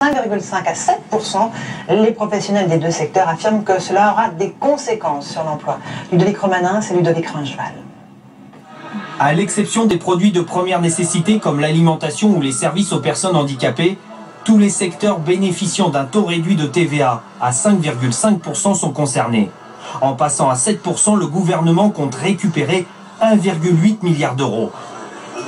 5,5 à 7%, les professionnels des deux secteurs affirment que cela aura des conséquences sur l'emploi. Ludovic Romanin, c'est Ludovic Rincheval. À l'exception des produits de première nécessité comme l'alimentation ou les services aux personnes handicapées, tous les secteurs bénéficiant d'un taux réduit de TVA à 5,5% sont concernés. En passant à 7%, le gouvernement compte récupérer 1,8 milliard d'euros.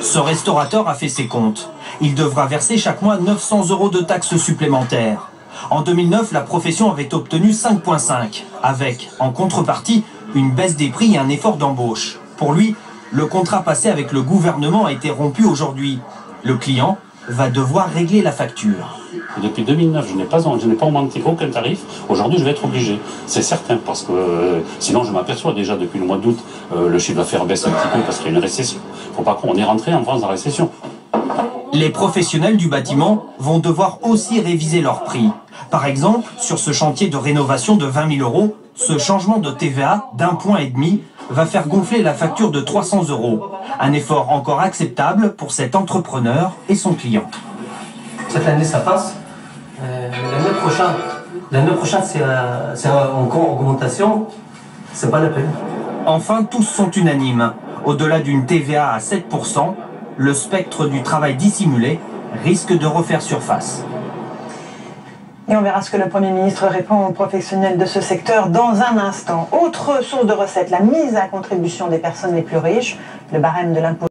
Ce restaurateur a fait ses comptes. Il devra verser chaque mois 900 euros de taxes supplémentaires. En 2009, la profession avait obtenu 5,5, avec, en contrepartie, une baisse des prix et un effort d'embauche. Pour lui, le contrat passé avec le gouvernement a été rompu aujourd'hui. Le client va devoir régler la facture. Depuis 2009, je n'ai pas augmenté aucun tarif. Aujourd'hui, je vais être obligé. C'est certain, parce que sinon, je m'aperçois déjà depuis le mois d'août, le chiffre d'affaires baisse un petit peu parce qu'il y a une récession. Faut pas qu'on est rentré en France dans la récession. Les professionnels du bâtiment vont devoir aussi réviser leurs prix. Par exemple, sur ce chantier de rénovation de 20 000 euros, ce changement de TVA d'1,5 point va faire gonfler la facture de 300 euros. Un effort encore acceptable pour cet entrepreneur et son client. Cette année, ça passe. L'année prochaine, c'est encore augmentation. C'est pas la peine. Enfin, tous sont unanimes. Au-delà d'une TVA à 7%, le spectre du travail dissimulé risque de refaire surface. Et on verra ce que le Premier ministre répond aux professionnels de ce secteur dans un instant. Autre source de recettes, la mise à contribution des personnes les plus riches, le barème de l'impôt.